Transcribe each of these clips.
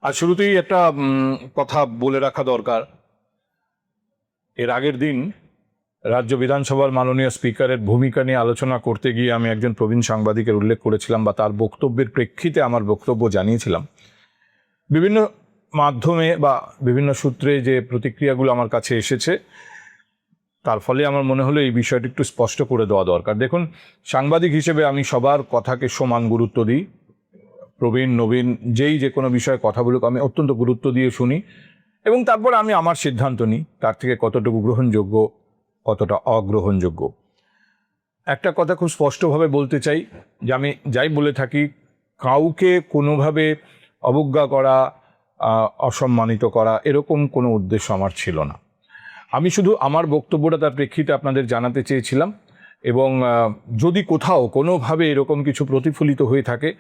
আর শুরুতেই একটা কথা বলে রাখা দরকার। এর আগের দিন রাজ্য বিধানসভার মাননীয় স্পিকারের ভূমিকা নিয়ে আলোচনা করতে গিয়ে আমি একজন প্রবীণ সাংবাদিকের উল্লেখ করেছিলাম বা তার বক্তব্যের প্রেক্ষিতে আমার বক্তব্য জানিয়েছিলাম। বিভিন্ন মাধ্যমে বা বিভিন্ন সূত্রে যে প্রতিক্রিয়াগুলো আমার কাছে এসেছে তার ফলে আমার মনে হলো এই বিষয়টি একটু স্পষ্ট করে দেওয়া দরকার। দেখুন, সাংবাদিক হিসেবে আমি সবার কথাকে সমান গুরুত্ব দিই। প্রবীণ নবীন যে কোনো বিষয়ে কথা বলুক আমি অত্যন্ত গুরুত্ব দিয়ে শুনি এবং তারপর আমি আমার সিদ্ধান্ত নিই তার থেকে কতটুকু গ্রহণযোগ্য কতটা অগ্রহণযোগ্য। একটা কথা খুব স্পষ্টভাবে বলতে চাই যে আমি যাই বলে থাকি কাউকে কোনোভাবে অবজ্ঞা করা, অসম্মানিত করা এরকম কোনো উদ্দেশ্য আমার ছিল না। আমি শুধু আমার বক্তব্যটা তার প্রেক্ষিতে আপনাদের জানাতে চেয়েছিলাম এবং যদি কোথাও কোনোভাবে এরকম কিছু প্রতিফলিত হয়ে থাকে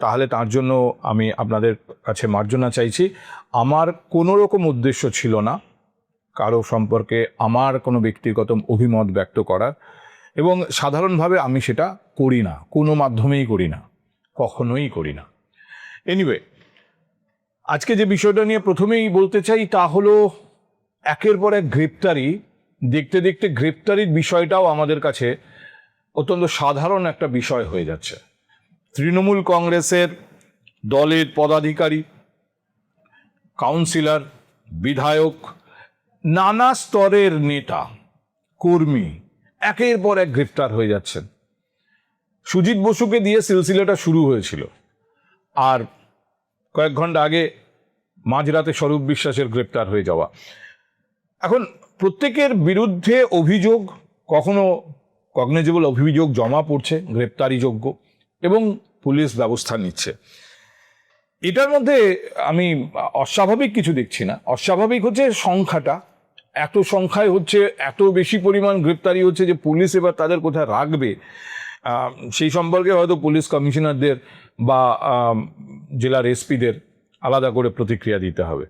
তাহলে তার জন্য আমি আপনাদের কাছে মার্জনা চাইছি। আমার কোনো রকম উদ্দেশ্য ছিল না কারো সম্পর্কে আমার কোনো ব্যক্তিগত অভিমত ব্যক্ত করার, এবং সাধারণভাবে আমি সেটা করি না, কোনো মাধ্যমেই করি না, কখনোই করি না। এনিওয়ে, আজকে যে বিষয়টা নিয়ে প্রথমেই বলতে চাই তা হলো একের পর এক গ্রেপ্তারি। দেখতে দেখতে গ্রেপ্তারির বিষয়টাও আমাদের কাছে অত্যন্ত সাধারণ একটা বিষয় হয়ে যাচ্ছে। তৃণমূল কংগ্রেসের দলের পদাধিকারী, কাউন্সিলর, বিধায়ক, নানা স্তরের নেতা কর্মী একের পর এক গ্রেপ্তার হয়ে যাচ্ছেন। সুজিত বসুকে দিয়ে সিলসিলাটা শুরু হয়েছিল, আর কয়েক ঘন্টা আগে মাঝরাতে স্বরূপ বিশ্বাসের গ্রেপ্তার হয়ে যাওয়া। এখন প্রত্যেকের বিরুদ্ধে অভিযোগ, কখনো কগনিজেবল অভিযোগ জমা পড়ছে, গ্রেপ্তারিযোগ্য, এবং পুলিশ ব্যবস্থা নিচ্ছে। এটার মধ্যে আমি অস্বাভাবিক কিছু দেখছি না। অস্বাভাবিক হচ্ছে সংখ্যাটা, এত সংখ্যায় হচ্ছে, এত বেশি পরিমাণ গ্রেপ্তারি হচ্ছে যে পুলিশ এবার তাদের কোথায় রাখবে সেই সম্পর্কে হয়তো পুলিশ কমিশনারদের বা জেলার এসপিদের আলাদা করে প্রতিক্রিয়া দিতে হবে।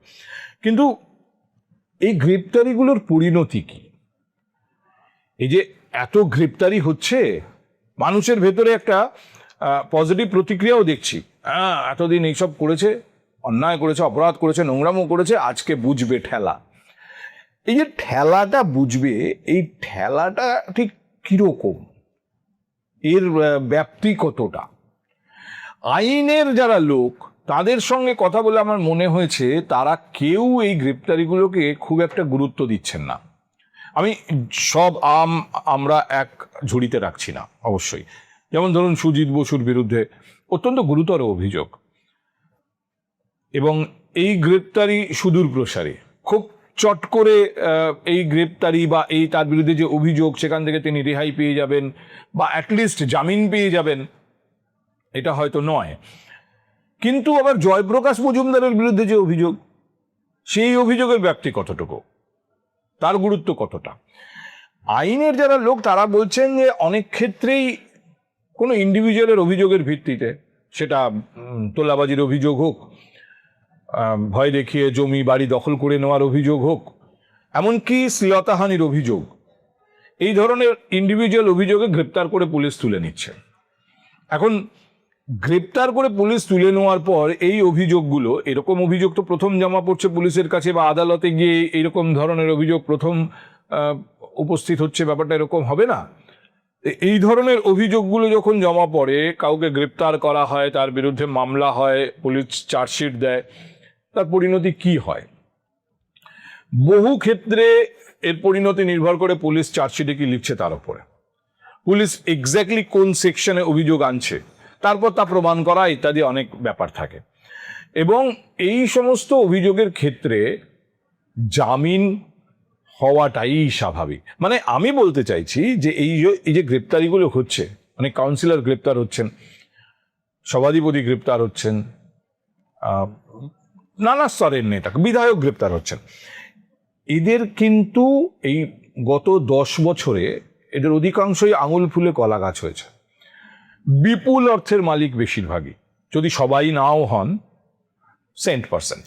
কিন্তু এই গ্রেপ্তারিগুলোর পরিণতি কি? এই যে এত গ্রেপ্তারি হচ্ছে, মানুষের ভেতরে একটা পজিটিভ প্রতিক্রিয়াও দেখছি। এতদিন এইসব করেছে, অন্যায় করেছে, অপরাধ করেছে, নোংরামো করেছে, আজকে বুঝবে ঠেলা। এই যে ঠেলাটা বুঝবে, এই ঠেলাটা ঠিক কিরকম, এর ব্যাপ্তি কতটা? আইনের যারা লোক তাদের সঙ্গে কথা বলে আমার মনে হয়েছে তারা কেউ এই গ্রেপ্তারিগুলোকে খুব একটা গুরুত্ব দিচ্ছেন না। আমি সব আমরা এক ঝুড়িতে রাখছি না অবশ্যই। যেমন ধরুন সুজিত বসুর বিরুদ্ধে অত্যন্ত গুরুতর অভিযোগ, এবং এই গ্রেপ্তারি সুদূর প্রসারী। খুব চট করে এই গ্রেপ্তারি বা এই তার বিরুদ্ধে যে অভিযোগ সেখান থেকে তিনি রেহাই পেয়ে যাবেন বা অ্যাটলিস্ট জামিন পেয়ে যাবেন, এটা হয়তো নয়। কিন্তু আবার জয়প্রকাশ মজুমদারের বিরুদ্ধে যে অভিযোগ, সেই অভিযোগের ব্যাপ্তি কতটুকু, তার গুরুত্ব কতটা? আইনের যারা লোক তারা বলছেন যে অনেক ক্ষেত্রেই কোনো ইন্ডিভিজুয়ালের অভিযোগের ভিত্তিতে, সেটা তোলাবাজির অভিযোগ হোক, ভয় দেখিয়ে জমি বাড়ি দখল করে নেওয়ার অভিযোগ হোক, এমনকি শ্লীলতাহানির অভিযোগ, এই ধরনের ইন্ডিভিজুয়াল অভিযোগে গ্রেপ্তার করে পুলিশ তুলে নিচ্ছে। এখন গ্রেপ্তার করে পুলিশ তুলে নেওয়ার পর এই অভিযোগগুলো, এরকম অভিযোগ তো প্রথম জমা পড়ছে পুলিশের কাছে বা আদালতে গিয়ে এইরকম ধরনের অভিযোগ প্রথম উপস্থিত হচ্ছে, ব্যাপারটা এরকম হবে না। এই ধরনের অভিযোগগুলো যখন জমা পড়ে, কাউকে গ্রেপ্তার করা হয়, তার বিরুদ্ধে মামলা হয়, পুলিশ চার্জশিট দেয়, তার পরিণতি কি হয়? বহু ক্ষেত্রে এর পরিণতি নির্ভর করে পুলিশ চার্জশিটে কি লিখছে তার উপরে, পুলিশ এক্স্যাক্টলি কোন সেকশনে অভিযোগ আনছে, তারপর তা প্রমাণ করা ইত্যাদি অনেক ব্যাপার থাকে। এবং এই সমস্ত অভিযোগের ক্ষেত্রে জামিন হওয়াটাই স্বাভাবিক। মানে আমি বলতে চাইছি যে এই যে গ্রেপ্তারিগুলো হচ্ছে, অনেক কাউন্সিলর গ্রেপ্তার হচ্ছেন, সভাধিপতি গ্রেপ্তার হচ্ছেন, নানা স্তরের নেতা, বিধায়ক গ্রেপ্তার হচ্ছেন, এদের কিন্তু এই গত 10 বছরে এদের অধিকাংশই আঙুল ফুলে কলা গাছ হয়েছে। বিপুল অর্থের মালিক বেশিরভাগই, যদি সবাই নাও হন, %।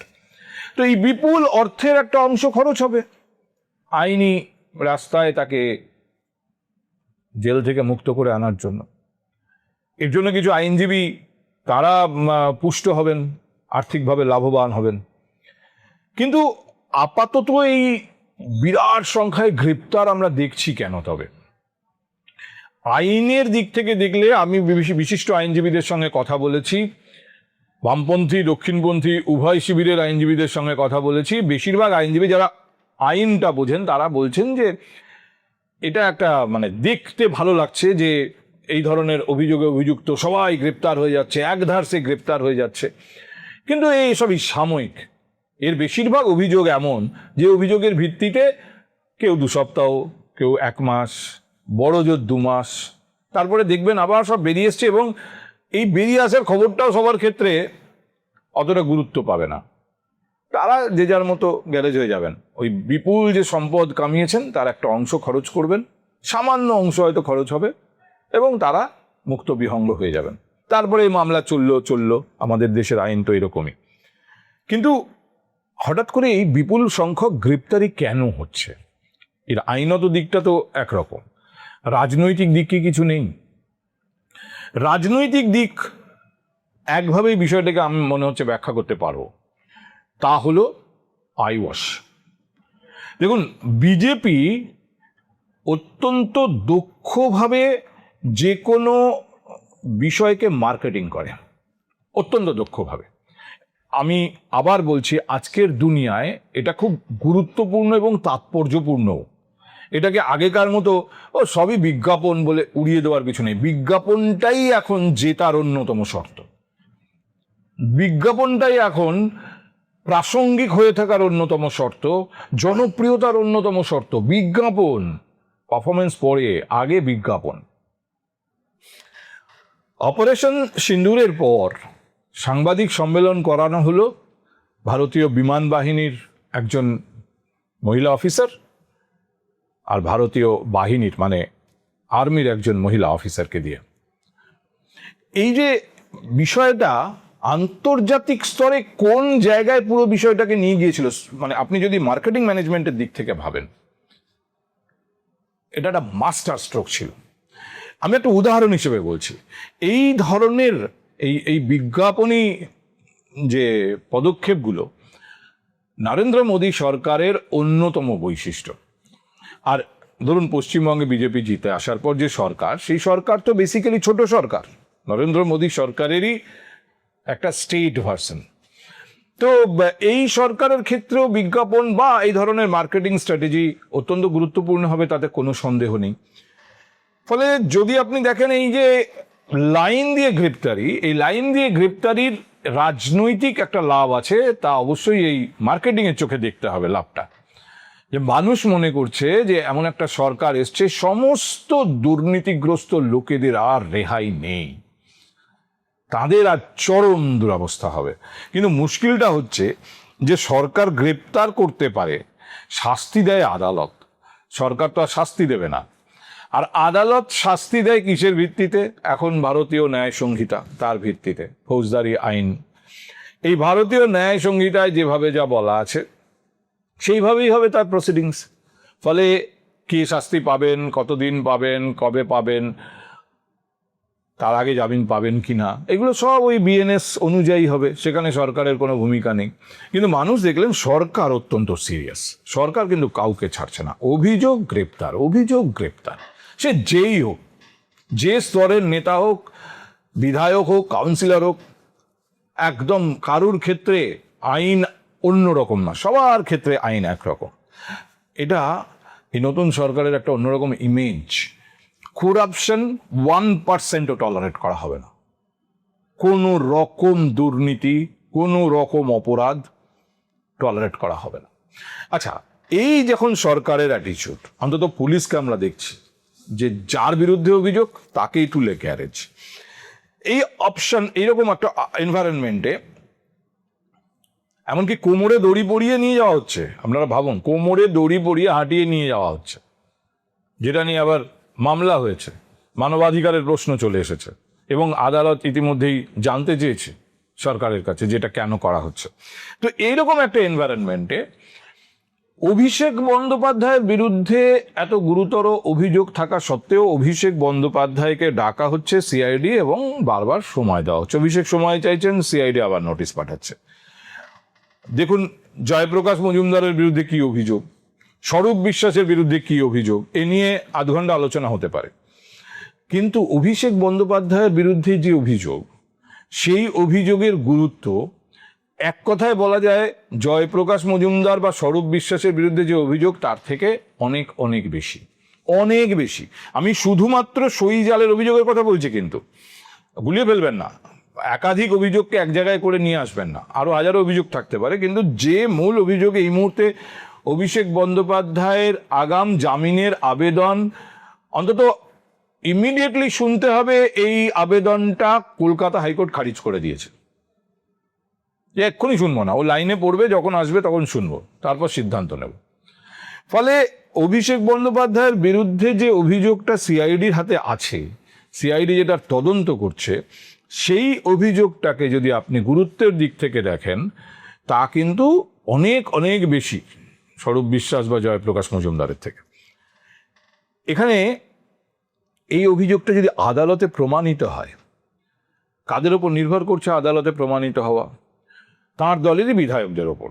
তো এই বিপুল অর্থের একটা অংশ খরচ হবে আইনি রাস্তায় তাকে জেল থেকে মুক্ত করে আনার জন্য। এর জন্য কিছু আইনজীবী তারা পুষ্ট হবেন, আর্থিকভাবে লাভবান হবেন। কিন্তু আপাতত এই বিরাট সংখ্যায় গ্রেপ্তার আমরা দেখছি কেন? তবে আইনের দিক থেকে দেখলে আমি বিশিষ্ট আইনজীবীদের সঙ্গে কথা বলেছি, বামপন্থী দক্ষিণপন্থী উভয় শিবিরের আইনজীবীদের সঙ্গে কথা বলেছি। বেশিরভাগ আইনজীবী যারা আইনটা বোঝেন তারা বলছেন যে এটা একটা মানে দেখতে ভালো লাগছে যে এই ধরনের অভিযোগে অভিযুক্ত সবাই গ্রেপ্তার হয়ে যাচ্ছে, একধারসে গ্রেপ্তার হয়ে যাচ্ছে। কিন্তু এই সবই সাময়িক। এর বেশিরভাগ অভিযোগ এমন যে অভিযোগের ভিত্তিতে কেউ 2 সপ্তাহ, কেউ 1 মাস, বড় জোর 2 মাস, তারপরে দেখবেন আবার সব বেরিয়ে এসছে, এবং এই বেরিয়ে আসার খবরটাও সবার ক্ষেত্রে অতটা গুরুত্ব পাবে না। তারা যে যার মতো গ্যারেজ হয়ে যাবেন। ওই বিপুল যে সম্পদ কামিয়েছেন তার একটা অংশ খরচ করবেন, সামান্য অংশ হয়তো খরচ হবে, এবং তারা মুক্ত বিহঙ্গ হয়ে যাবেন। তারপরে এই মামলা চললো। আমাদের দেশের আইন তো এরকমই। কিন্তু হঠাৎ করে এই বিপুল সংখ্যক গ্রেপ্তারি কেন হচ্ছে? এর আইনত দিকটা তো একরকম, রাজনৈতিক দিক কি কিছু নেই? রাজনৈতিক দিক একভাবেই বিষয়টাকে আমি মনে হচ্ছে ব্যাখ্যা করতে পারবো, তা হলো আইওয়াশ। দেখুন, বিজেপি অত্যন্ত দক্ষভাবে যে কোনো বিষয়কে মার্কেটিং করে, অত্যন্ত দক্ষভাবে। আমি আবার বলছি, আজকের দুনিয়ায় এটা খুব গুরুত্বপূর্ণ এবং তাৎপর্যপূর্ণ। এটাকে আগেকার মতো সবই বিজ্ঞাপন বলে উড়িয়ে দেওয়ার কিছু নেই। বিজ্ঞাপনটাই এখন জেতার অন্যতম শর্ত, বিজ্ঞাপনটাই এখন প্রাসঙ্গিক হয়ে থাকার অন্যতম শর্ত, জনপ্রিয়তার অন্যতম শর্ত। বিজ্ঞাপন, পারফরমেন্স পরে, আগে বিজ্ঞাপন। অপারেশন সিন্দুরের পর সাংবাদিক সম্মেলন করানো হলো ভারতীয় বিমান বাহিনীর একজন মহিলা অফিসার আর ভারতীয় বাহিনীর মানে আর্মির একজন মহিলা অফিসারকে দিয়ে। এই যে বিষয়টা আন্তর্জাতিক স্তরে কোন জায়গায় পুরো বিষয়টাকে নিয়ে গিয়েছিল, মানে আপনি যদি মার্কেটিং ম্যানেজমেন্টের দিক থেকে ভাবেন, এটা একটা মাস্টার স্ট্রোক ছিল। আমি একটা উদাহরণ হিসেবে বলছি, এই ধরনের এই বিজ্ঞাপনী যে পদক্ষেপগুলো নরেন্দ্র মোদী সরকারের অন্যতম বৈশিষ্ট্য। আর ধরুন, পশ্চিমবঙ্গে বিজেপি জিতে আসার পর যে সরকার, সেই সরকার তো বেসিক্যালি ছোট সরকার, নরেন্দ্র মোদী সরকারেরই একটা স্টেট ভার্সন। তো এই সরকারের ক্ষেত্রেও বিজ্ঞাপন বা এই ধরনের মার্কেটিং স্ট্র্যাটেজি অত্যন্ত গুরুত্বপূর্ণ হবে, তাতে কোনো সন্দেহ নেই। ফলে যদি আপনি দেখেন এই যে লাইন দিয়ে গ্রেপ্তারি, এই লাইন দিয়ে গ্রেপ্তারির রাজনৈতিক একটা লাভ আছে, তা অবশ্যই এই মার্কেটিংয়ের চোখে দেখতে হবে লাভটা। যে মানুষ মনে করছে যে এমন একটা সরকার এসছে, সমস্ত দুর্নীতিগ্রস্ত লোকেদের আর রেহাই নেই, তাদের আর চরম দুরবস্থা হবে। কিন্তু মুশকিলটা হচ্ছে যে সরকার গ্রেপ্তার করতে পারে, শাস্তি দেয় আদালত, সরকার তো আর শাস্তি দেবে না। আর আদালত শাস্তি দেয় কিসের ভিত্তিতে? এখন ভারতীয় ন্যায় সংহিতা, তার ভিত্তিতে, ফৌজদারি আইন। এই ভারতীয় ন্যায় সংহিতায় যেভাবে যা বলা আছে সেইভাবেই হবে তার প্রসিডিংস। ফলে কি শাস্তি পাবেন, কতদিন পাবেন, কবে পাবেন, তার আগে জামিন পাবেন কি না, এগুলো সব ওই বিএনএস অনুযায়ী হবে, সেখানে সরকারের কোনো ভূমিকা নেই। কিন্তু মানুষ দেখলেন সরকার অত্যন্ত সিরিয়াস, সরকার কিন্তু কাউকে ছাড়ছে না। অভিযোগ গ্রেপ্তার, অভিযোগ গ্রেপ্তার, সে যেই হোক, যে স্তরের নেতা হোক, বিধায়ক হোক, কাউন্সিলর হোক, একদম কারুর ক্ষেত্রে আইন অন্যরকম না, সবার ক্ষেত্রে আইন একরকম। এটা এই নতুন সরকারের একটা অন্যরকম ইমেজ। করাপশন 1%ও টলারেট করা হবে না, কোনো রকম দুর্নীতি, কোনো রকম অপরাধ টলারেট করা হবে না। আচ্ছা, এই যখন সরকারের অ্যাটিচিউড, অন্তত পুলিশকে আমরা দেখছি যে যার বিরুদ্ধে অভিযোগ তাকেই তুলে গ্যারেজ, এই অপশন, এইরকম একটা এনভায়রনমেন্টে এমনকি কোমরে দড়ি পরিয়ে নিয়ে যাওয়া হচ্ছে। আপনারা ভাবুন, কোমরে দড়ি পরিয়ে হাঁটিয়ে নিয়ে যাওয়া হচ্ছে, যেটা নিয়ে আবার মামলা হয়েছে, মানবাধিকারের প্রশ্ন চলে এসেছে, এবং আদালত ইতিমধ্যেই জানতে চেয়েছে সরকারের কাছে যেটা কেন করা হচ্ছে। তো এইরকম একটা এনভায়রনমেন্টে অভিষেক বন্দ্যোপাধ্যায়ের বিরুদ্ধে এত গুরুতর অভিযোগ থাকা সত্ত্বেও অভিষেক বন্দ্যোপাধ্যায়কে ডাকা হচ্ছে সিআইডি এবং বারবার সময় দেওয়া হচ্ছে। অভিষেক সময় চাইছেন, সিআইডি আবার নোটিশ পাঠাচ্ছে। দেখুন, জয়প্রকাশ মজুমদারের বিরুদ্ধে কি অভিযোগ, স্বরূপ বিশ্বাসের বিরুদ্ধে কি অভিযোগ, এ নিয়ে আধ ঘন্টা আলোচনা হতে পারে। কিন্তু অভিষেক বন্দ্যোপাধ্যায়ের বিরুদ্ধে যে অভিযোগ, সেই অভিযোগের গুরুত্ব এক কথায় বলা যায় জয়প্রকাশ মজুমদার বা স্বরূপ বিশ্বাসের বিরুদ্ধে যে অভিযোগ তার থেকে অনেক অনেক বেশি, অনেক বেশি। আমি শুধুমাত্র সই জালের অভিযোগের কথা বলছি, কিন্তু গুলিয়ে ফেলবেন না, একাধিক অভিযোগকে এক জায়গায় করে নিয়ে আসবেন না, আরো হাজারো অভিযোগ থাকতে পারে। কিন্তু যে মূল অভিযোগ এই মুহূর্তে অভিষেক বন্দ্যোপাধ্যায়ের আগাম জামিনের আবেদন, অন্তত ইমিডিয়েটলি শুনতে হবে এই আবেদনটা কলকাতা হাইকোর্ট খারিজ করে দিয়েছে। যে এক্ষুনি শুনবো না, ও লাইনে পড়বে, যখন আসবে তখন শুনবো, তারপর সিদ্ধান্ত নেব। ফলে অভিষেক বন্দ্যোপাধ্যায়ের বিরুদ্ধে যে অভিযোগটা সিআইডির হাতে আছে, সিআইডি যেটা তদন্ত করছে, সেই অভিযোগটাকে যদি আপনি গুরুত্বের দিক থেকে দেখেন, তা কিন্তু অনেক অনেক বেশি স্বরূপ বিশ্বাস বা জয়প্রকাশ মজুমদারের থেকে। এখানে এই অভিযোগটা যদি আদালতে প্রমাণিত হয়, কাদের ওপর নির্ভর করছে আদালতে প্রমাণিত হওয়া? তাঁর দলেরই বিধায়কদের ওপর।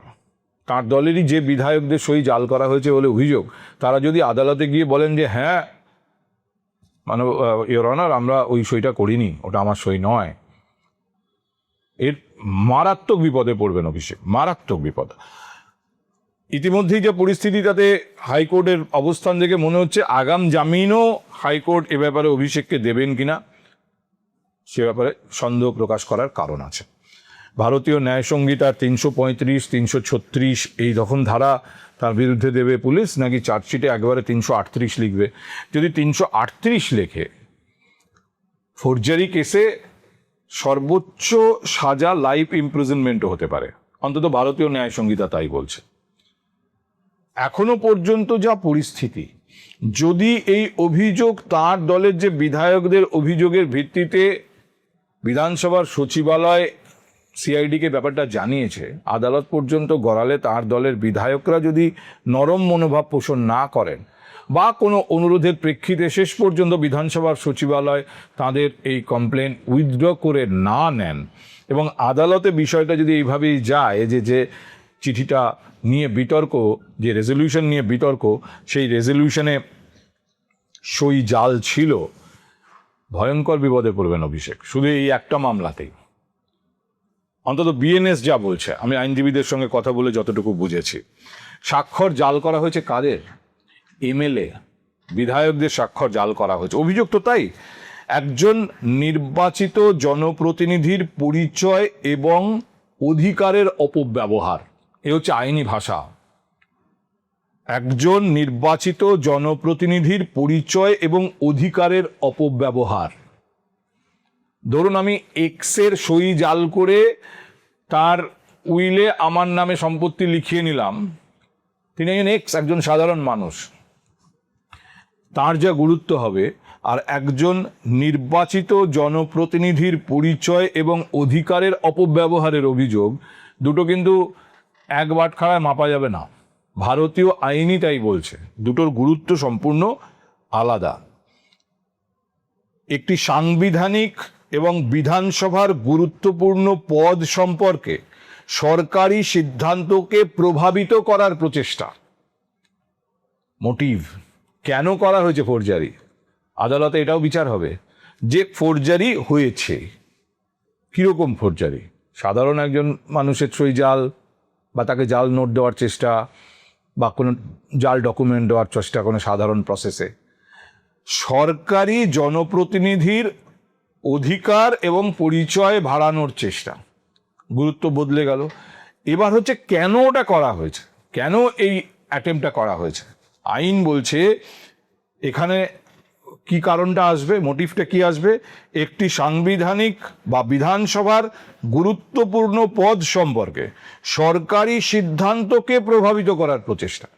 তাঁর দলেরই যে বিধায়কদের সই জাল করা হয়েছে বলে অভিযোগ, তারা যদি আদালতে গিয়ে বলেন যে হ্যাঁ মানে ইওর অনার, আমরা ওই সইটা করিনি, ওটা আমার সই নয়, এর মারাত্মক বিপদে পড়বেন অভিষেক, মারাত্মক বিপদ। ইতিমধ্যেই যে পরিস্থিতি, তাতে হাইকোর্টের অবস্থান দেখে মনে হচ্ছে আগাম জামিনও হাইকোর্ট এ ব্যাপারে অভিষেককে দেবেন কিনা, সে ব্যাপারে সন্দেহ প্রকাশ করার কারণ আছে। ভারতীয় ন্যায় সংহিতার 335, 336 এই রকম ধারা তার বিরুদ্ধে দেবে পুলিশ, নাকি চার্জশিটে একবারে 338 লিখবে? যদি 338 লেখে, ফোর্জারি কেসে সর্বোচ্চ সাজা লাইফ ইমপ্রিজনমেন্টও হতে পারে, অন্তত ভারতীয় ন্যায় সংহিতা তাই বলছে। এখনো পর্যন্ত যা পরিস্থিতি, যদি এই অভিযোগ তার দলের যে বিধায়কদের অভিযোগের ভিত্তিতে বিধানসভার সচিবালয় সিআইডিকে ব্যাপারটা জানিয়েছে, আদালত পর্যন্ত গড়ালে তার দলের বিধায়করা যদি নরম মনোভাব পোষণ না করেন বা কোনো অনুরোধের প্রেক্ষিতে শেষ পর্যন্ত বিধানসভার সচিবালয় তাদের এই কমপ্লেন উইথড্র করে না নেন, এবং আদালতে বিষয়টা যদি এইভাবেই যায় যে চিঠিটা নিয়ে বিতর্ক, যে রেজলিউশন নিয়ে বিতর্ক, সেই রেজলিউশনে সই জাল ছিল, ভয়ঙ্কর বিপদে পড়বেন অভিষেক। শুধু এই একটা মামলাতেই অন্তত বিএনএস যা বলছে, আমি আইনজীবীদের সঙ্গে কথা বলে যতটুকু বুঝেছি, স্বাক্ষর জাল করা হয়েছে কাদের? এমএলএ, বিধায়কদের স্বাক্ষর জাল করা হয়েছে। অভিযোগ তো তাই। একজন নির্বাচিত জনপ্রতিনিধির পরিচয় এবং অধিকারের অপব্যবহার, এ হচ্ছে আইনি ভাষা। একজন নির্বাচিত জনপ্রতিনিধির পরিচয় এবং অধিকারের অপব্যবহার। ধরুন আমি এক্সের সই জাল করে তার উইলে আমার নামে সম্পত্তি লিখিয়ে নিলাম, তিনি একজন এক্স, একজন সাধারণ মানুষ, তার যা গুরুত্ব হবে, আর একজন নির্বাচিত জনপ্রতিনিধির পরিচয় এবং অধিকারের অপব্যবহারের অভিযোগ, দুটো কিন্তু এক বাটখারায় মাপা যাবে না। ভারতীয় আইনই তাই বলছে, দুটোর গুরুত্ব সম্পূর্ণ আলাদা। একটি সাংবিধানিক এবং বিধানসভার গুরুত্বপূর্ণ পদ সম্পর্কে সরকারি সিদ্ধান্তকে প্রভাবিত করার প্রচেষ্টা, মোটিভ, কেন করা হয়েছে ফোর্জারি, আদালতে এটাও বিচার হবে যে ফোর্জারি হয়েছে। কিরকম ফোর্জারি? সাধারণ একজন মানুষের সই জাল, বা তাকে জাল নোট দেওয়ার চেষ্টা, বা কোনো জাল ডকুমেন্ট দেওয়ার চেষ্টা কোনো সাধারণ প্রসেসে। সরকারি জনপ্রতিনিধির অধিকার এবং পরিচয় বাড়ানোর চেষ্টা, গুরুত্ব বদলে গেল। এবার হচ্ছে কেন ওটা করা হয়েছে, কেন এই অ্যাটেম্পটা করা হয়েছে। আইন বলছে এখানে কি কারণটা আসবে, মোটিভটা কি আসবে? একটি সাংবিধানিক বা বিধানসভার গুরুত্বপূর্ণ পদ সম্পর্কে সরকারি সিদ্ধান্তকে প্রভাবিত করার প্রচেষ্টা।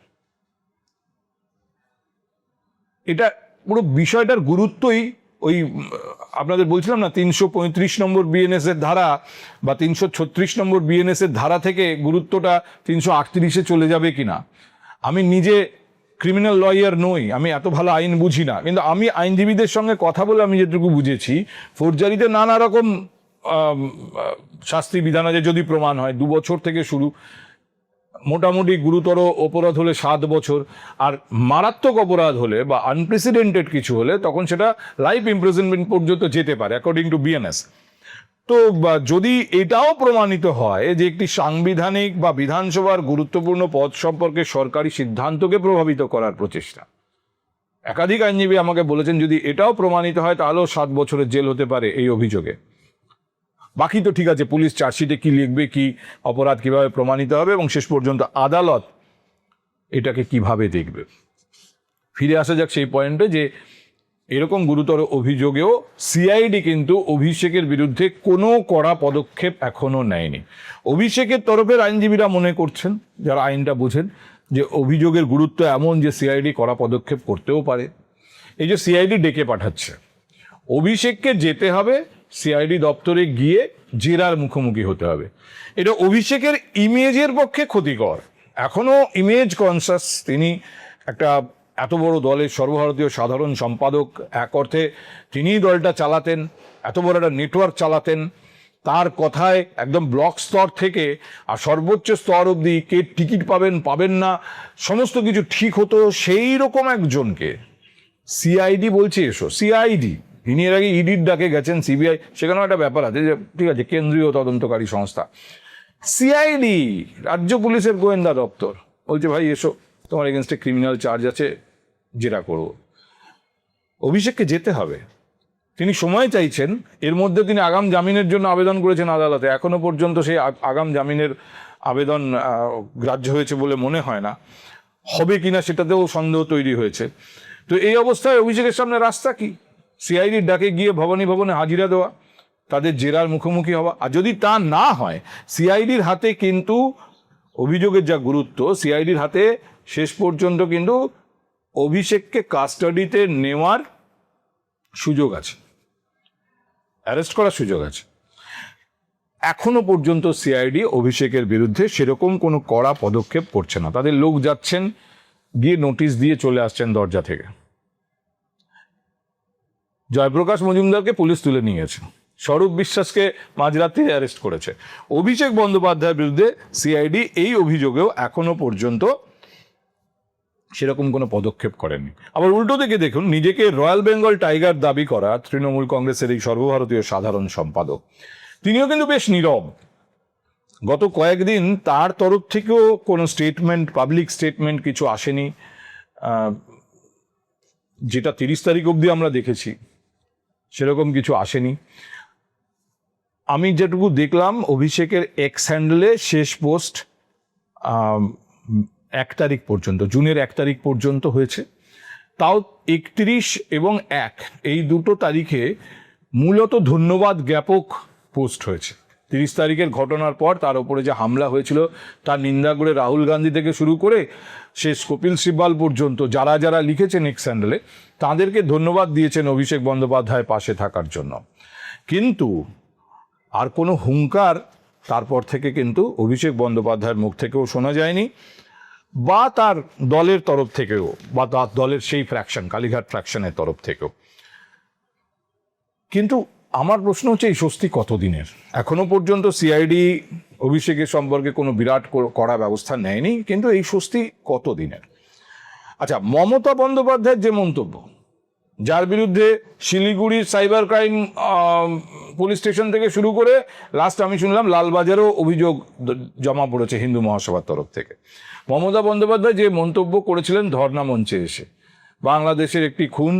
এটা পুরো বিষয়টার গুরুত্বই ওই আপনাদের বলছিলাম না, 335 নম্বর বিএনএস এর ধারা বা 336 নম্বর বিএনএস এর ধারা থেকে গুরুত্বটা 338-এ চলে যাবে কিনা। আমি নিজে ক্রিমিনাল লয়ার নই, আমি এত ভালো আইন বুঝি না, কিন্তু আমি আইনজীবীদের সঙ্গে কথা বলে আমি যেটুকু বুঝেছি, ফৌজদারিতে নানা রকম শাস্তি বিধান আছে যদি প্রমাণ হয়, 2 বছর থেকে শুরু, মোটামুটি গুরুতর অপরাধ হলে 7 বছর, আর মারাত্মক অপরাধ হলে বা আনপ্রেসিডেন্টেড কিছু হলে তখন সেটা লাইফ ইমপ্রিজনমেন্ট পর্যন্ত যেতে পারে অ্যাকর্ডিং টু বিএনএস। তো যদি এটাও প্রমাণিত হয় যে একটি সাংবিধানিক বা বিধানসভার গুরুত্বপূর্ণ পদ সম্পর্কে সরকারি সিদ্ধান্তকে প্রভাবিত করার প্রচেষ্টা, একাধিক আইনজীবী আমাকে বলেছেন যদি এটাও প্রমাণিত হয় তাহলেও 7 বছরের জেল হতে পারে এই অভিযোগে। বাকি তো ঠিক আছে, পুলিশ চার্জশিটে কি লিখবে, কি অপরাধ কিভাবে প্রমাণিত হবে, এবং শেষ পর্যন্ত আদালত এটাকে কিভাবে দেখবে। ফিরে আসা যাক সেই পয়েন্টে যে এরকম গুরুতর অভিযোগেও সিআইডি কিন্তু অভিষেকের বিরুদ্ধে কোনো কড়া পদক্ষেপ এখনো নেয়নি। অভিষেকের তরফের আইনজীবীরা মনে করছেন, যারা আইনটা বোঝেন, যে অভিযোগের গুরুত্ব এমন যে সিআইডি কড়া পদক্ষেপ করতেও পারে। এই যে সিআইডি ডেকে পাঠাচ্ছে, অভিষেককে যেতে হবে সিআইডি দপ্তরে গিয়ে জেরার মুখোমুখি হতে হবে। এটা অভিষেকের ইমেজের পক্ষে ক্ষতিকর। এখনো ইমেজ কনসাস তিনি, একটা এত বড় দলের সর্বভারতীয় সাধারণ সম্পাদক, এক অর্থে তিনিই দলটা চালাতেন, এত বড় একটা নেটওয়ার্ক চালাতেন, তার কথায় একদম ব্লক স্তর থেকে আর সর্বোচ্চ স্তর অবধি কে টিকিট পাবেন পাবেন না সমস্ত কিছু ঠিক হতো। সেই রকম একজনকে সিআইডি বলছে এসো। সিআইডি, তিনি এর আগে ইডির ডাকে গেছেন, সিবিআই, সেখানেও একটা ব্যাপার আছে যে ঠিক আছে কেন্দ্রীয় তদন্তকারী সংস্থা। সিআইডি রাজ্য পুলিশের গোয়েন্দা দপ্তর বলছে ভাই এসো, তোমার এগেনস্টে ক্রিমিনাল চার্জ আছে, জেরা করবো। অভিষেককে যেতে হবে, তিনি সময় চাইছেন, এর মধ্যে তিনি আগাম জামিনের জন্য আবেদন করেছেন আদালতে, এখনো পর্যন্ত সেই আগাম জামিনের আবেদন গ্রাহ্য হয়েছে বলে মনে হয় না, হবে কিনা সেটাতেও সন্দেহ তৈরি হয়েছে। তো এই অবস্থায় অভিষেকের সামনে রাস্তা কি? সিআইডির ডাকে গিয়ে ভবানী ভবনে হাজিরা দেওয়া, তাদের জেরার মুখোমুখি হওয়া। আর যদি তা না হয়, সিআইডির হাতে কিন্তু অভিযোগের যা গুরুত্ব, সিআইডির হাতে শেষ পর্যন্ত কিন্তু অভিষেককে কাস্টাডিতে নেওয়ার সুযোগ আছে, অ্যারেস্ট করার সুযোগ আছে। এখনো পর্যন্ত সিআইডি অভিষেকের বিরুদ্ধে সেরকম কোনো কড়া পদক্ষেপ করছে না। তাদের লোক যাচ্ছেন, গিয়ে নোটিশ দিয়ে চলে আসছেন দরজা থেকে। জয়প্রকাশ মজুমদারকে পুলিশ তুলে নিয়েছে, স্বরূপ বিশ্বাসকে মাঝরাত্রি অ্যারেস্ট করেছে। অভিষেক বন্দ্যোপাধ্যায়ের বিরুদ্ধে সিআইডি এই অভিযোগেও এখনো পর্যন্ত সেরকম কোনো পদক্ষেপ করেনি। আবার উল্টো দিকে দেখুন, নিজেকে রয়্যাল বেঙ্গল টাইগার দাবি করা তৃণমূল কংগ্রেসের এই সর্বভারতীয় সাধারণ সম্পাদক, তিনিও কিন্তু বেশ নীরব। গত কয়েকদিন তার তরফ থেকেও কোনো স্টেটমেন্ট, পাবলিক স্টেটমেন্ট কিছু আসেনি। যেটা 30 তারিখ অবধি আমরা দেখেছি সেরকম কিছু আসেনি। আমি যেটুকু দেখলাম, অভিষেকের এক্স হ্যান্ডেলে শেষ পোস্ট 1 তারিখ পর্যন্ত, জুনের 1 তারিখ পর্যন্ত হয়েছে। তাও 31 এবং 1 এই দুটো তারিখে মূলত ধন্যবাদ জ্ঞাপক পোস্ট হয়েছে। 30 তারিখের ঘটনার পর তার উপরে যে হামলা হয়েছিল তার নিন্দা করে রাহুল গান্ধী থেকে শুরু করে শেষ কপিল সিব্বাল পর্যন্ত যারা যারা লিখেছেন এক্স হ্যান্ডেলে, তাদেরকে ধন্যবাদ দিয়েছেন অভিষেক বন্দ্যোপাধ্যায় পাশে থাকার জন্য। কিন্তু আর কোনো হুঙ্কার তারপর থেকে কিন্তু অভিষেক বন্দ্যোপাধ্যায়ের মুখ থেকেও শোনা যায়নি, বা তার দলের তরফ থেকেও, বা তার দলের সেই ফ্র্যাকশন, কালীঘাট ফ্র্যাকশনের তরফ থেকেও। কিন্তু আমার প্রশ্ন হচ্ছে, এই স্বস্তি কতদিনের? এখনো পর্যন্ত সিআইডি অভিষেকের সম্পর্কে কোনো বিরাট কড়া ব্যবস্থা নেয়নি, কিন্তু এই স্বস্তি কতদিনের? আচ্ছা, মমতা বন্দ্যোপাধ্যায়ের যে মন্তব্য, যার বিরুদ্ধে শিলিগুড়ির সাইবার ক্রাইম পুলিশ স্টেশন থেকে শুরু করে লাস্ট আমি শুনলাম লালবাজারেও অভিযোগ জমা পড়েছে হিন্দু মহাসভার তরফ থেকে, মমতা বন্দ্যোপাধ্যায় যে মন্তব্য করেছিলেন ধর্ণা মঞ্চে এসে, বাংলাদেশের একটি খুন,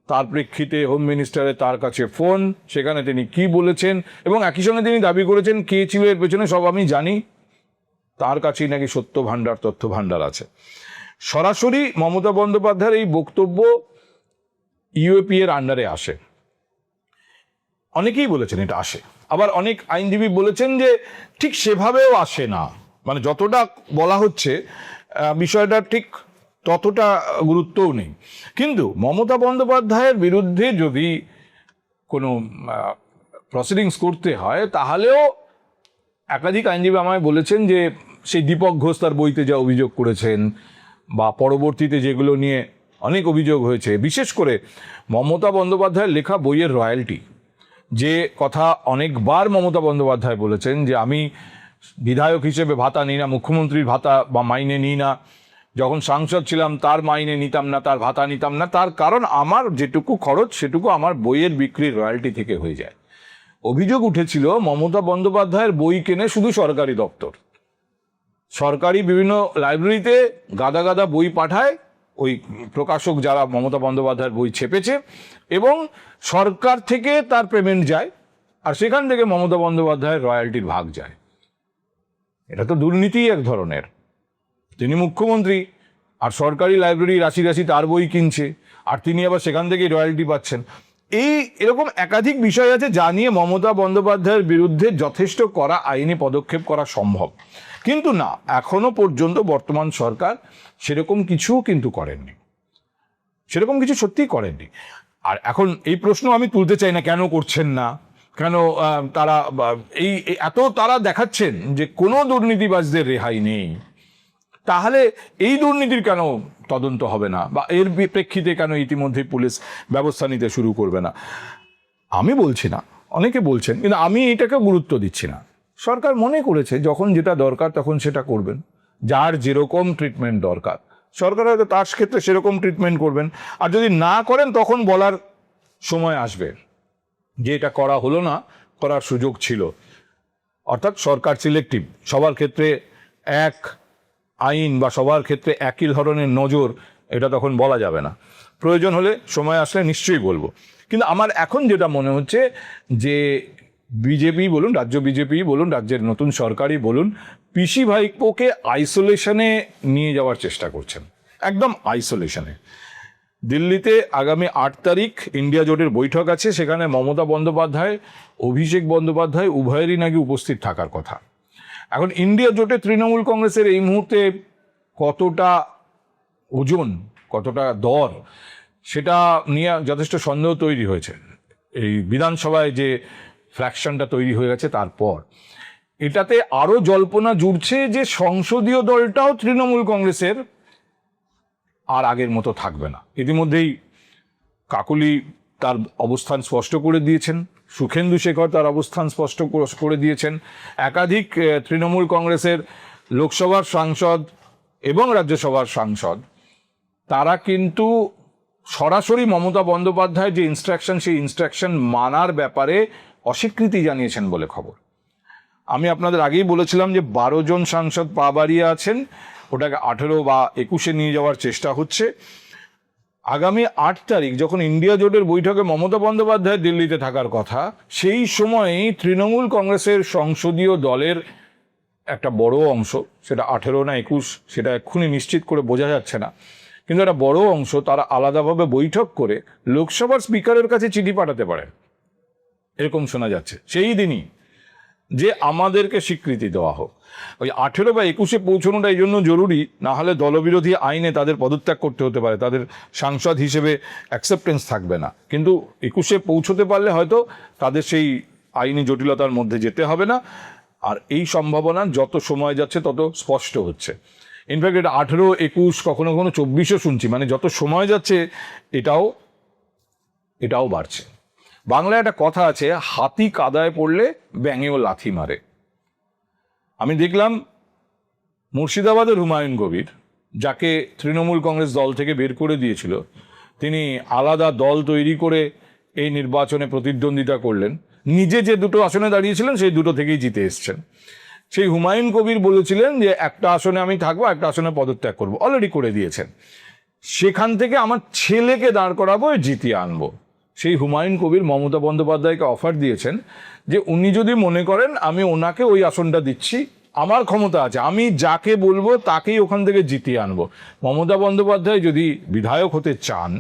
তার প্রেক্ষিতে হোম মিনিস্টারের তার কাছে ফোন, সেখানে তিনি কি বলেছেন, এবং একই সঙ্গে তিনি দাবি করেছেন কে ছিল এর পেছনে সব আমি জানি, তার কাছেই নাকি সত্য ভাণ্ডার, তথ্য ভাণ্ডার আছে। সরাসরি মমতা বন্দ্যোপাধ্যায়ের এই বক্তব্য ইউএপি এর আন্ডারে আসে। অনেকেই বলেছেন এটা আসে, আবার অনেক আইনজীবী বলেছেন যে ঠিক সেভাবেও আসে না, মানে যতটা বলা হচ্ছে বিষয়টা ঠিক ততটা গুরুত্বও নেই। কিন্তু মমতা বন্দ্যোপাধ্যায়ের বিরুদ্ধে যদি কোনো প্রসিডিংস করতে হয়, তাহলেও একাধিক আইনজীবী আমায় বলেছেন যে সেই দীপক ঘোষ তার বইতে যা অভিযোগ করেছেন, বা পরবর্তীতে যেগুলো নিয়ে অনেক অভিযোগ হয়েছে, বিশেষ করে মমতা বন্দ্যোপাধ্যায়ের লেখা বইয়ের রয়্যালটি, যে কথা অনেকবার মমতা বন্দ্যোপাধ্যায় বলেছেন যে আমি বিধায়ক হিসেবে ভাতা নিই না, মুখ্যমন্ত্রীর ভাতা বা মাইনে নিই না, যখন সাংসদ ছিলাম তার মাইনে নিতাম না, তার ভাতা নিতাম না, তার কারণ আমার যেটুকু খরচ সেটুকু আমার বইয়ের বিক্রির রয়্যালটি থেকে হয়ে যায়। অভিযোগ উঠেছিল মমতা বন্দ্যোপাধ্যায়ের বই কেনে শুধু সরকারি দপ্তর, সরকারি বিভিন্ন লাইব্রেরিতে গাদা গাদা বই পাঠায় ওই প্রকাশক যারা মমতা বন্দ্যোপাধ্যায়ের বই ছেপেছে, এবং সরকার থেকে তার পেমেন্ট যায়, আর সেখান থেকে মমতা বন্দ্যোপাধ্যায়ের রয়্যালটির ভাগ যায়। এটা তো দুর্নীতি এক ধরনের। তিনি মুখ্যমন্ত্রী, আর সরকারি লাইব্রেরি রাশি রাশি তার বই কিনছে, আর তিনি আবার সেখান থেকেই রয়্যালটি পাচ্ছেন। এরকম একাধিক বিষয় আছে যা নিয়ে মমতা বন্দ্যোপাধ্যায়ের বিরুদ্ধে যথেষ্ট করা আইনি পদক্ষেপ করা সম্ভব, কিন্তু না, এখনো পর্যন্ত বর্তমান সরকার সেরকম কিছু কিন্তু করেননি, সেরকম কিছু সত্যিই করেননি। আর এখন এই প্রশ্ন আমি তুলতে চাই না, কেন করছেন না, কেন তারা এই এত তারা দেখাচ্ছেন যে কোনো দুর্নীতিবাজদের রেহাই নেই, তাহলে এই দুর্নীতির কেন তদন্ত হবে না, বা এর প্রেক্ষিতে কেন ইতিমধ্যে পুলিশ ব্যবস্থা নিতে শুরু করবে না? আমি বলছি না, অনেকে বলছেন, কিন্তু আমি এটাকে গুরুত্ব দিচ্ছি না। সরকার মনে করেছে যখন যেটা দরকার তখন সেটা করবেন, যার যেরকম ট্রিটমেন্ট দরকার সরকার হয়তো তার ক্ষেত্রে সেরকম ট্রিটমেন্ট করবেন, আর যদি না করেন তখন বলার সময় আসবে যে এটা করা হলো না, করার সুযোগ ছিল। অর্থাৎ সরকার সিলেক্টিভ, সবার ক্ষেত্রে এক আইন বা সবার ক্ষেত্রে একই ধরনের নজর, এটা তখন বলা যাবে না। প্রয়োজন হলে সময় আসলে নিশ্চয়ই বলবো। কিন্তু আমার এখন যেটা মনে হচ্ছে যে বিজেপি বলুন, রাজ্য বিজেপি বলুন, রাজ্যের নতুন সরকারই বলুন, পিসি ভাইপোকে আইসোলেশনে নিয়ে যাওয়ার চেষ্টা করছেন, একদম আইসোলেশনে। দিল্লিতে আগামী 8 তারিখ ইন্ডিয়া জোটের বৈঠক আছে, সেখানে মমতা বন্দ্যোপাধ্যায়, অভিষেক বন্দ্যোপাধ্যায় উভয়েরই নাকি উপস্থিত থাকার কথা। এখন ইন্ডিয়া জোটে তৃণমূল কংগ্রেসের এই মুহূর্তে কতটা ওজন, কতটা দর, সেটা নিয়ে যথেষ্ট সন্দেহ তৈরি হয়েছে এই বিধানসভায় যে ফ্র্যাকশনটা তৈরি হয়ে গেছে তারপর। এটাতে আরো জল্পনা জুড়ছে যে সংসদীয় দলটাও তৃণমূল কংগ্রেসের আর আগের মতো থাকবে না। ইতিমধ্যেই কাকলি তার অবস্থান স্পষ্ট করে দিয়েছেন, সুখেন্দু শেখর তার অবস্থান স্পষ্ট করে দিয়েছেন, একাধিক তৃণমূল কংগ্রেসের লোকসভার সাংসদ এবং রাজ্যসভার সাংসদ তারা কিন্তু সরাসরি মমতা বন্দ্যোপাধ্যায়ের যে ইনস্ট্রাকশন, সেই ইনস্ট্রাকশন মানার ব্যাপারে অস্বীকৃতি জানিয়েছেন বলে খবর। আমি আপনাদের আগেই বলেছিলাম যে 12 জন সাংসদ পা বাড়িয়ে আছেন, ওটাকে 18 বা 21-এ নিয়ে যাওয়ার চেষ্টা হচ্ছে। আগামী 8 তারিখ যখন ইন্ডিয়া জোটের বৈঠকে মমতা বন্দ্যোপাধ্যায় দিল্লিতে থাকার কথা, সেই সময়ই তৃণমূল কংগ্রেসের সংসদীয় দলের একটা বড় অংশ, সেটা 18 না 21 সেটা এক্ষুনি নিশ্চিত করে বোঝা যাচ্ছে না, কিন্তু একটা বড় অংশ তারা আলাদাভাবে বৈঠক করে লোকসভার স্পিকারের কাছে চিঠি পাঠাতে পারে, এরকম শোনা যাচ্ছে সেই দিনই, যে আমাদেরকে স্বীকৃতি দেওয়া হোক। ওই 18 বা 21-এ পৌঁছানোটা এই জন্য জরুরি, না হলে দলবিরোধী আইনে তাদের পদত্যাগ করতে হতে পারে, তাদের সাংসদ হিসেবে অ্যাকসেপ্টেন্স থাকবে না। কিন্তু 21-এ পৌঁছতে পারলে হয়তো তাদের সেই আইনি জটিলতার মধ্যে যেতে হবে না। আর এই সম্ভাবনা যত সময় যাচ্ছে তত স্পষ্ট হচ্ছে। ইনফ্যাক্ট এটা 18, 21, কখনো কখনো 24-ও শুনছি, মানে যত সময় যাচ্ছে এটাও বাড়ছে। বাংলায় একটা কথা আছে, হাতি কাদায় পড়লে ব্যাঙেও লাথি মারে। আমি দেখলাম মুর্শিদাবাদের হুমায়ুন কবির, যাকে তৃণমূল কংগ্রেস দল থেকে বের করে দিয়েছিল, তিনি আলাদা দল তৈরি করে এই নির্বাচনে প্রতিদ্বন্দ্বিতা করলেন। নিজে যে দুটো আসনে দাঁড়িয়েছিলেন সেই দুটো থেকেই জিতে এসছেন। সেই হুমায়ুন কবির বলেছিলেন যে একটা আসনে আমি থাকবো, একটা আসনে পদত্যাগ করবো, অলরেডি করে দিয়েছেন। সেখান থেকে আমার ছেলেকে দাঁড় করাবো, জিতিয়ে আনবো। সেই হুমায়ুন কবির মমতা বন্দ্যোপাধ্যায়কে অফার দিয়েছেন যে উনি যদি মনে করেন আমি ওনাকে ওই আসনটা দিচ্ছি, আমার ক্ষমতা আছে, আমি যাকে বলবো তাকেই ওখান থেকে জিতিয়ে আনবো। মমতা বন্দ্যোপাধ্যায় যদি বিধায়ক হতে চান,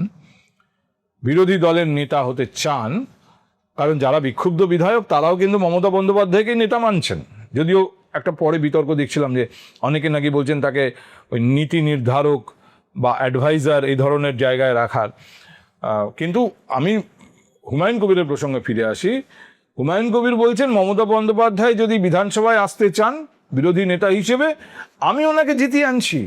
বিরোধী দলের নেতা হতে চান, কারণ যারা বিক্ষুব্ধ বিধায়ক তারাও কিন্তু মমতা বন্দ্যোপাধ্যায়কে নেতা মানছেন, যদিও একটা পরে বিতর্ক দেখছিলাম যে অনেকে নাকি বলছেন তাকে ওই নীতি নির্ধারক বা অ্যাডভাইজার এই ধরনের জায়গায় রাখার। কিন্তু আমি হুমায়ুন কবিরের প্রসঙ্গে ফিরে আসি। হুমায়ুন কবির বলছেন মমতা বন্দ্যোপাধ্যায় যদি বিধানসভায় আসতে চান বিরোধী নেতা হিসেবে, আমি ওনাকে জিতিয়ে আনছি,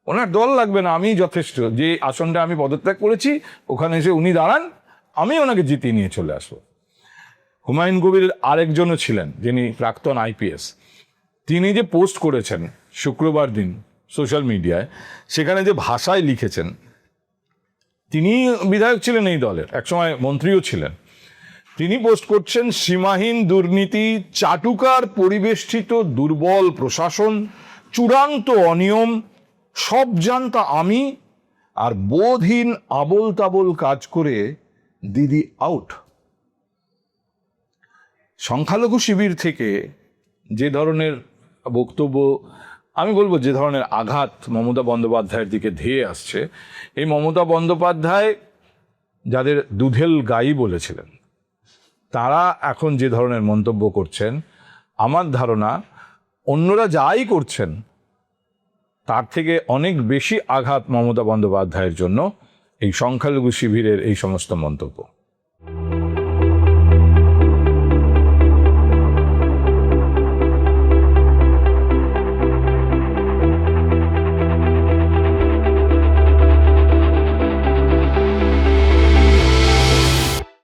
ওনার দল লাগবে না, আমি যথেষ্ট, যে আসনটা আমি পদত্যাগ করেছি ওখানে এসে উনি দাঁড়ান, আমি ওনাকে জিতিয়ে নিয়ে চলে আসবো। হুমায়ুন কবিরের আরেকজনও ছিলেন যিনি প্রাক্তন আইপিএস, তিনি যে পোস্ট করেছেন শুক্রবার দিন সোশ্যাল মিডিয়ায়, সেখানে যে ভাষায় লিখেছেন, তিনি বিধায়ক ছিলেন এই দলের, একসময় মন্ত্রীও ছিলেন। তিনি পোস্ট করছেন, সীমাহীন দুর্নীতি, চাটুকার পরিবেষ্টিত দুর্বল প্রশাসন, চূড়ান্ত অনিয়ম, সব জানতা আমি, আর বোধহীন আবোল তাবোল কাজ করে দিদি আউট। সংখ্যালঘু শিবির থেকে যে ধরনের বক্তব্য, আমি বলবো যে ধরনের আঘাত মমতা বন্দ্যোপাধ্যায়ের দিকে ধেয়ে আসছে, এই মমতা বন্দ্যোপাধ্যায় যাদের দুধেল গাই বলেছিলেন, তারা এখন যে ধরনের মন্তব্য করছেন, আমার ধারণা অন্যরা যাই করছেন তার থেকে অনেক বেশি আঘাত মমতা বন্দ্যোপাধ্যায়ের জন্য এই সংখ্যালঘু শিবিরের এই সমস্ত মন্তব্য।